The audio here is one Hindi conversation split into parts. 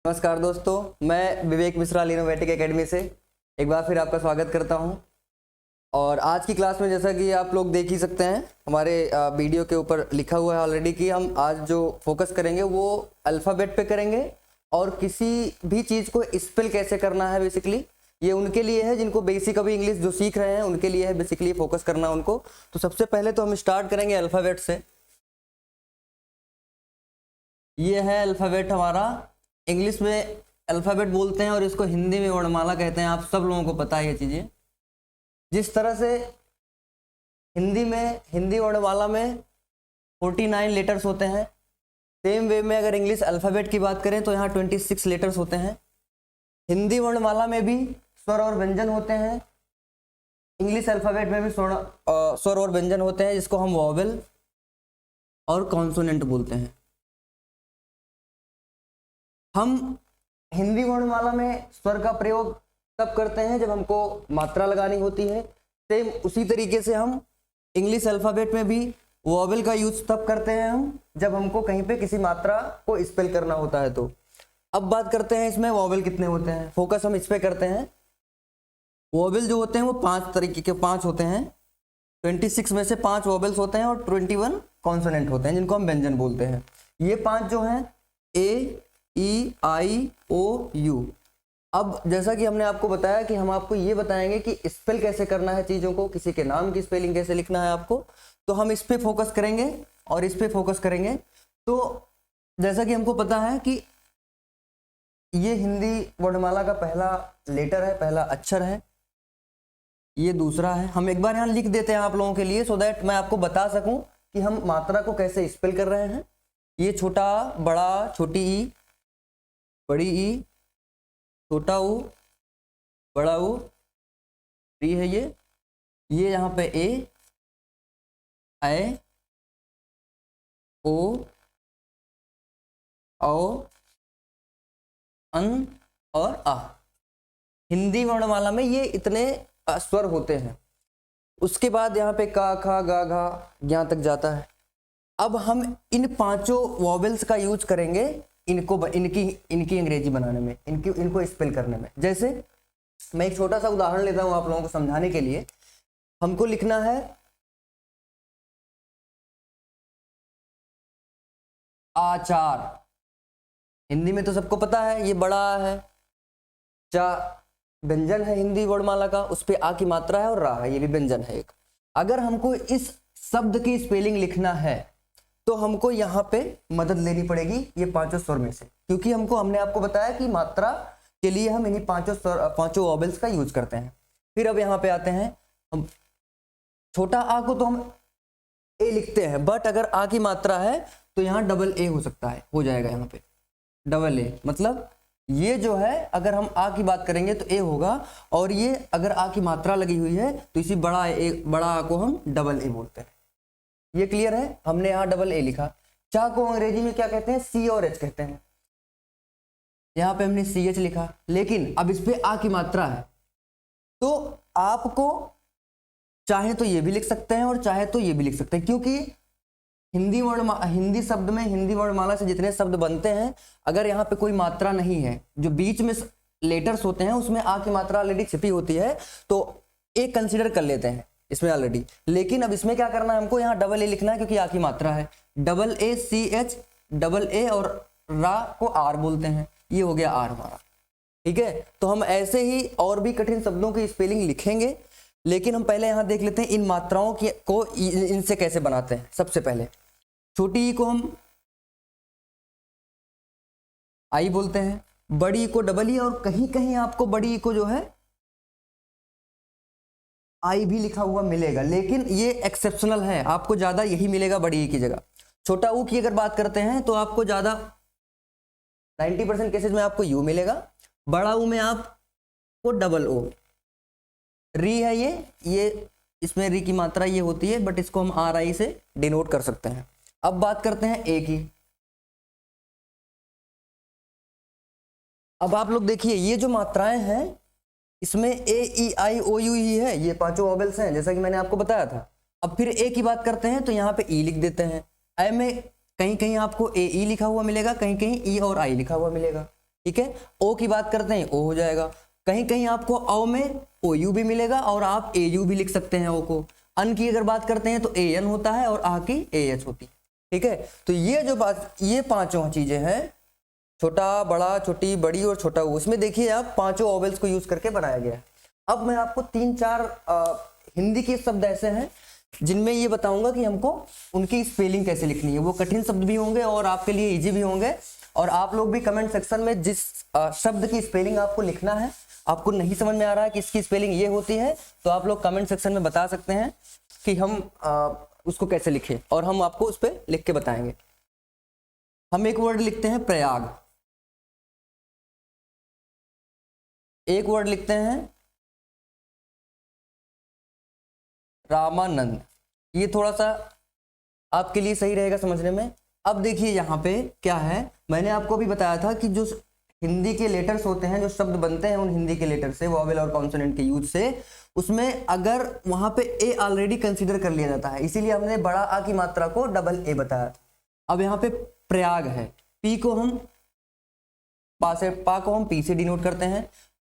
नमस्कार दोस्तों, मैं विवेक मिश्रा लिनोवेटिक एकेडमी से एक बार फिर आपका स्वागत करता हूं। और आज की क्लास में जैसा कि आप लोग देख ही सकते हैं, हमारे वीडियो के ऊपर लिखा हुआ है ऑलरेडी कि हम आज जो फोकस करेंगे वो अल्फ़ाबेट पे करेंगे और किसी भी चीज़ को स्पेल कैसे करना है। बेसिकली ये उनके लिए है जिनको बेसिक अभी इंग्लिश जो सीख रहे हैं उनके लिए है, बेसिकली फोकस करना उनको। तो सबसे पहले तो हम स्टार्ट करेंगे अल्फ़ाबेट से। ये है अल्फ़ाबेट हमारा, इंग्लिश में अल्फ़ाबेट बोलते हैं और इसको हिंदी में वर्णमाला कहते हैं। आप सब लोगों को पता है ये चीज़ें। जिस तरह से हिंदी वर्णमाला में 49 लेटर्स होते हैं, सेम वे में अगर इंग्लिश अल्फ़ाबेट की बात करें तो यहाँ 26 लेटर्स होते हैं। हिंदी वर्णमाला में भी स्वर और व्यंजन होते हैं, इंग्लिश अल्फ़ाबेट में भी स्वर और व्यंजन होते हैं, जिसको हम वॉवेल और कॉन्सोनेंट बोलते हैं। हम हिंदी वर्णमाला में स्वर का प्रयोग तब करते हैं जब हमको मात्रा लगानी होती है। सेम उसी तरीके से हम इंग्लिश अल्फ़ाबेट में भी वॉवेल का यूज तब करते हैं हम जब हमको कहीं पे किसी मात्रा को स्पेल करना होता है। तो अब बात करते हैं इसमें वॉवेल कितने होते हैं, फोकस हम इस पे करते हैं। वॉवेल जो होते हैं वो 5 तरीके के 5 होते हैं। 26 में से 5 वॉवेल्स होते हैं और 21 कॉन्सोनेंट होते हैं जिनको हम व्यंजन बोलते हैं। ये 5 जो हैं ए, ई, आई, ओ, यू। अब जैसा कि हमने आपको बताया कि हम आपको ये बताएंगे कि स्पेल कैसे करना है चीज़ों को, किसी के नाम की स्पेलिंग कैसे लिखना है आपको, तो हम इस पे फोकस करेंगे और इस पे फोकस करेंगे। तो जैसा कि हमको पता है कि ये हिंदी वर्णमाला का पहला लेटर है, पहला अक्षर है, ये दूसरा है। हम एक बार यहाँ लिख देते हैं आप लोगों के लिए, सो दैट मैं आपको बता सकूं कि हम मात्रा को कैसे स्पेल कर रहे हैं। ये छोटा बड़ा, छोटी ई, बड़ी ई, छोटा ऊ, बड़ा ऊ, री है ये यहाँ पे ए, ऐ, ओ, औ, अन और आ। हिंदी वर्णमाला में ये इतने स्वर होते हैं। उसके बाद यहाँ पे का, खा, गा, घा यहाँ तक जाता है। अब हम इन 5 वॉवेल्स का यूज करेंगे इनकी अंग्रेजी बनाने में, इनको स्पेल करने में। जैसे मैं एक छोटा सा उदाहरण लेता हूं आप लोगों को समझाने के लिए। हमको लिखना है आचार। हिंदी में तो सबको पता है ये बड़ा है, चा व्यंजन है हिंदी वर्णमाला का, उस पे आ की मात्रा है, और रा है, ये भी व्यंजन है एक। अगर हमको इस शब्द की स्पेलिंग लिखना है तो हमको यहाँ पे मदद लेनी पड़ेगी ये 5 स्वर में से, क्योंकि हमने आपको बताया कि मात्रा के लिए हम इन्हीं 5 वॉवेल्स का यूज करते हैं। फिर अब यहाँ पे आते हैं, हम छोटा आ को तो हम ए लिखते हैं, बट अगर आ की मात्रा है तो यहाँ डबल ए हो सकता है, हो जाएगा यहाँ पे डबल ए। मतलब ये जो है अगर हम आ की बात करेंगे तो ए होगा, और ये अगर आ की मात्रा लगी हुई है तो इसी बड़ा आ को हम डबल ए बोलते हैं। ये क्लियर है? हमने यहाँ डबल ए लिखा। चा को अंग्रेजी में क्या कहते हैं? सी और एच कहते हैं। यहाँ पे हमने सी एच लिखा, लेकिन अब इस पे आ की मात्रा है, तो आपको चाहे तो ये भी लिख सकते हैं और चाहे तो ये भी लिख सकते हैं, क्योंकि हिंदी शब्द में, हिंदी वर्णमाला से जितने शब्द बनते हैं, अगर यहाँ पे कोई मात्रा नहीं है, जो बीच में लेटर्स होते हैं उसमें आ की मात्रा ऑलरेडी छिपी होती है, तो एक कंसिडर कर लेते हैं इसमें ऑलरेडी। लेकिन अब इसमें क्या करना है, हमको यहाँ डबल ए लिखना है क्योंकि आ की मात्रा है। Double A, C H, double A और रा को आर बोलते हैं। ये हो गया आर हमारा, ठीक है। तो हम ऐसे ही और भी कठिन शब्दों की स्पेलिंग लिखेंगे, लेकिन हम पहले यहाँ देख लेते हैं इन मात्राओं को इनसे कैसे बनाते हैं। सबसे पहले छोटी ई को हम आई बोलते हैं, बड़ी ई को डबल ई, और कहीं कहीं आपको बड़ी ई को जो है आई भी लिखा हुआ मिलेगा, लेकिन ये एक्सेप्शनल है, आपको ज्यादा यही मिलेगा बड़ी ई की जगह। छोटा ऊ की अगर बात करते हैं तो आपको ज्यादा 90% केसेस में आपको यू मिलेगा। बड़ा ऊ में आपको डबल ओ। री है ये इसमें री की मात्रा ये होती है, बट इसको हम आर आई से डिनोट कर सकते हैं। अब बात करते हैं ए की। अब आप लोग देखिए, ये जो मात्राएं हैं इसमें ए, ई, आई, ओ, यू ही है, ये 5 वॉवेल्स हैं जैसा कि मैंने आपको बताया था। अब फिर ए की बात करते हैं तो यहाँ पे ई लिख देते हैं। आई में कहीं कहीं आपको ए ई लिखा हुआ मिलेगा, कहीं कहीं ई और आई लिखा हुआ मिलेगा। ठीक है। ओ की बात करते हैं, ओ हो जाएगा। कहीं कहीं आपको औ में ओ यू भी मिलेगा और आप ए यू भी लिख सकते हैं ओ को। अन की अगर बात करते हैं तो ए एन होता है और आ की ए एच होती है। ठीक है, तो ये जो बात, ये पांचों चीजें हैं, छोटा बड़ा, छोटी बड़ी और छोटा ऊ, उसमें देखिए आप पांचों वॉवेल्स को यूज करके बनाया गया है। अब मैं आपको 3-4 हिंदी के शब्द ऐसे हैं जिनमें ये बताऊंगा कि हमको उनकी स्पेलिंग कैसे लिखनी है। वो कठिन शब्द भी होंगे और आपके लिए इजी भी होंगे, और आप लोग भी कमेंट सेक्शन में जिस शब्द की स्पेलिंग आपको लिखना है, आपको नहीं समझ में आ रहा है कि इसकी स्पेलिंग ये होती है, तो आप लोग कमेंट सेक्शन में बता सकते हैं कि हम उसको कैसे लिखें, और हम आपको उस पर लिख के बताएंगे। हम एक वर्ड लिखते हैं प्रयाग, एक वर्ड लिखते हैं रामानंद। ये थोड़ा सा आपके लिए सही रहेगा समझने में। अब देखिए यहाँ पे क्या है, मैंने आपको भी बताया था कि जो हिंदी के लेटर्स होते हैं, जो शब्द बनते हैं उन हिंदी के लेटर से, वॉवेल और कॉन्सोनेंट के यूज से, उसमें अगर वहां पे ए ऑलरेडी कंसीडर कर लिया जाता है, इसीलिए हमने बड़ा आ की मात्रा को डबल ए बताया था। अब यहाँ पे प्रयाग है, पी को हम पा को हम पी से डिनोट करते हैं,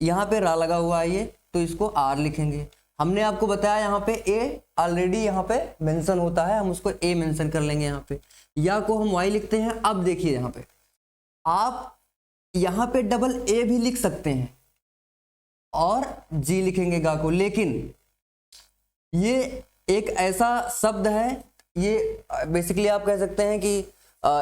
यहाँ पे रा लगा हुआ है ये, तो इसको आर लिखेंगे। हमने आपको बताया यहाँ पे ए ऑलरेडी यहाँ पे मेंशन होता है, हम उसको ए मेंशन कर लेंगे यहाँ पे। या को हम वाई लिखते हैं। अब देखिए यहाँ पे आप यहाँ पे डबल ए भी लिख सकते हैं और जी लिखेंगे गा को, लेकिन ये एक ऐसा शब्द है, ये बेसिकली आप कह सकते हैं कि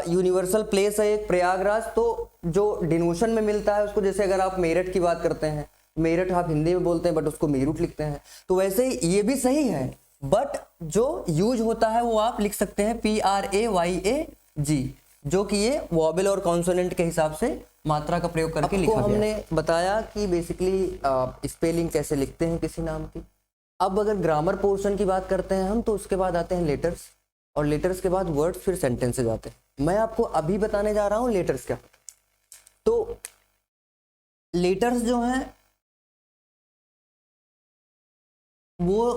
यूनिवर्सल प्लेस है एक प्रयागराज, तो जो डिनोशन में मिलता है उसको, जैसे अगर आप मेरठ की बात करते हैं, मेरठ आप हिंदी में बोलते हैं बट उसको मेरुट लिखते हैं, तो वैसे ही ये भी सही है, बट जो यूज होता है वो आप लिख सकते हैं PRAYAG, जो कि ये वॉवेल और कॉन्सोनेंट के हिसाब से मात्रा का प्रयोग करके लिखा गया। हमने बताया कि बेसिकली स्पेलिंग कैसे लिखते हैं किसी नाम की। अब अगर ग्रामर पोर्शन की बात करते हैं हम, तो उसके बाद आते हैं लेटर्स, और लेटर्स के बाद वर्ड्स, फिर सेंटेंसेज आते हैं। मैं आपको अभी बताने जा रहा हूं लेटर्स क्या। तो लेटर्स जो हैं वो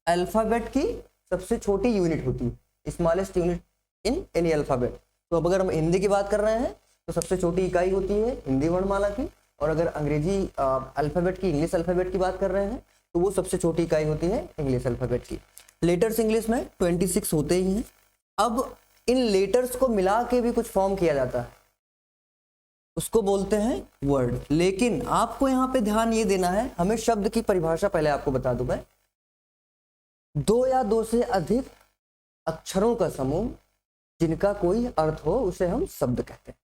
अल्फाबेट की सबसे छोटी यूनिट होती है, smallest unit in any alphabet. तो अब अगर हम हिंदी की बात कर रहे हैं तो सबसे छोटी इकाई होती है हिंदी वर्णमाला की, और अगर अंग्रेजी अल्फाबेट की, इंग्लिश अल्फाबेट की बात कर रहे हैं तो वो सबसे छोटी इकाई होती है इंग्लिश अल्फाबेट की। लेटर्स इंग्लिश में 26 होते ही हैं। अब इन लेटर्स को मिला के भी कुछ फॉर्म किया जाता है, उसको बोलते हैं वर्ड। लेकिन आपको यहाँ पे ध्यान ये देना है, हमें शब्द की परिभाषा पहले आपको बता दूं मैं। 2 या 2 से अधिक अक्षरों का समूह जिनका कोई अर्थ हो उसे हम शब्द कहते हैं।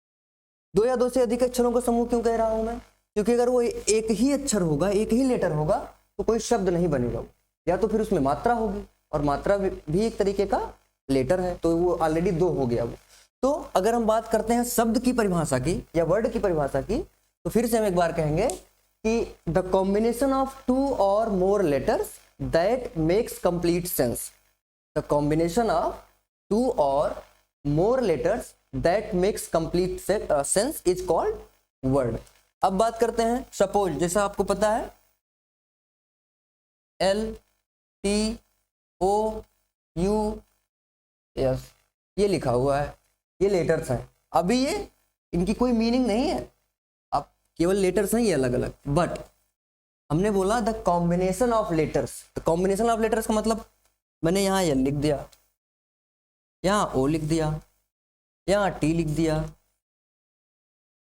2 या 2 से अधिक अक्षरों का समूह क्यों कह रहा हूं मैं? क्योंकि अगर वो एक ही अक्षर होगा, एक ही लेटर होगा, तो कोई शब्द नहीं बनेगा, या तो फिर उसमें मात्रा होगी, और मात्रा भी एक तरीके का लेटर है, तो वो ऑलरेडी 2 हो गया वो। तो अगर हम बात करते हैं शब्द की परिभाषा की या वर्ड की परिभाषा की, तो फिर से हम एक बार कहेंगे कि the combination of 2 or more letters that makes complete sense. The combination of 2 or more letters that makes complete sense is called word. अब बात करते हैं, सपोज जैसा आपको पता है LTOUS ये लिखा हुआ है, ये लेटर्स हैं। अभी ये इनकी कोई मीनिंग नहीं है, अब केवल लेटर्स हैं ये अलग अलग, बट हमने बोला the combination of letters. The combination of letters का मतलब मैंने यहाँ एल लिख दिया, यहाँ ओ लिख दिया, यहाँ टी लिख दिया,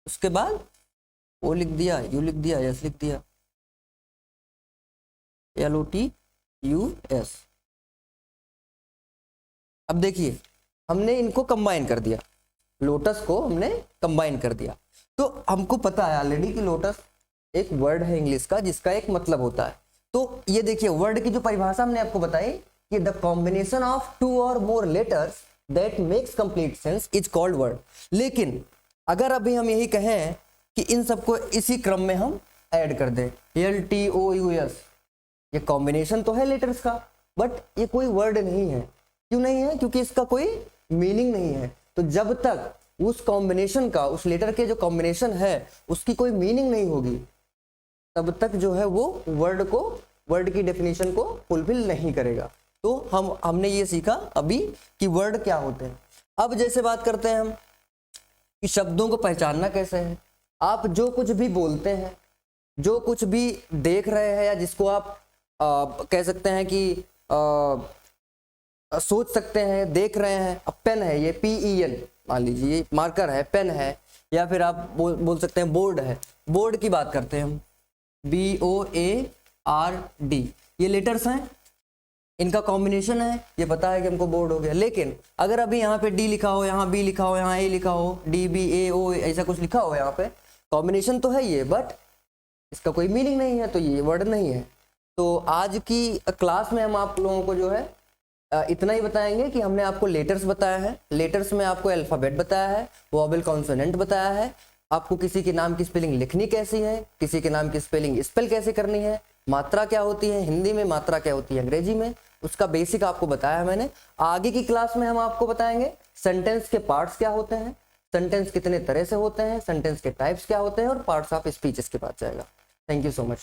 उसके बाद ओ लिख दिया, यू लिख दिया, एस लिख दिया, LOTUS। अब देखिए हमने इनको कंबाइन कर दिया, लोटस को हमने कंबाइन कर दिया, तो हमको पता है ऑलरेडी कि लोटस एक वर्ड है इंग्लिश का जिसका एक मतलब होता है। तो ये देखिए वर्ड की जो परिभाषा हमने आपको बताई कि the combination of 2 or more letters that makes complete sense is called word. लेकिन अगर अभी हम यही कहें कि इन सबको इसी क्रम में हम ऐड कर दें, LTOUS, ये कॉम्बिनेशन तो है लेटर्स का, बट ये कोई वर्ड नहीं है। क्यों नहीं है? क्योंकि इसका कोई मीनिंग नहीं है। तो जब तक उस कॉम्बिनेशन का, उस लेटर के जो कॉम्बिनेशन है उसकी कोई मीनिंग नहीं होगी, तब तक जो है वो वर्ड की डेफिनेशन को फुलफिल नहीं करेगा। तो हमने ये सीखा अभी कि वर्ड क्या होते हैं। अब जैसे बात करते हैं हम कि शब्दों को पहचानना कैसे है। आप जो कुछ भी बोलते हैं, जो कुछ भी देख रहे हैं, या जिसको आप कह सकते हैं कि सोच सकते हैं, देख रहे हैं। अब पेन है, ये PEN मान लीजिए, ये मार्कर है, पेन है, या फिर आप बोल सकते हैं बोर्ड है। बोर्ड की बात करते हैं हम, BOARD, ये लेटर्स हैं, इनका कॉम्बिनेशन है, ये पता है कि हमको बोर्ड हो गया। लेकिन अगर अभी यहाँ पे D लिखा हो, यहाँ B लिखा हो, यहाँ A लिखा हो, DBAO ऐसा कुछ लिखा हो, यहाँ पे कॉम्बिनेशन तो है ये, बट इसका कोई मीनिंग नहीं है, तो ये वर्ड नहीं है। तो आज की क्लास में हम आप लोगों को जो है इतना ही बताएंगे कि हमने आपको लेटर्स बताया है, लेटर्स में आपको अल्फाबेट बताया है, वोवेल कॉन्सोनेंट बताया है, आपको किसी के नाम की स्पेलिंग लिखनी कैसी है, किसी के नाम की स्पेलिंग स्पेल कैसे करनी है, मात्रा क्या होती है हिंदी में, मात्रा क्या होती है अंग्रेजी में, उसका बेसिक आपको बताया है मैंने। आगे की क्लास में हम आपको बताएंगे सेंटेंस के पार्ट्स क्या होते हैं, सेंटेंस कितने तरह से होते हैं, सेंटेंस के टाइप्स क्या होते हैं, और पार्ट्स ऑफ स्पीचेस के पास जाएगा। Thank you so much.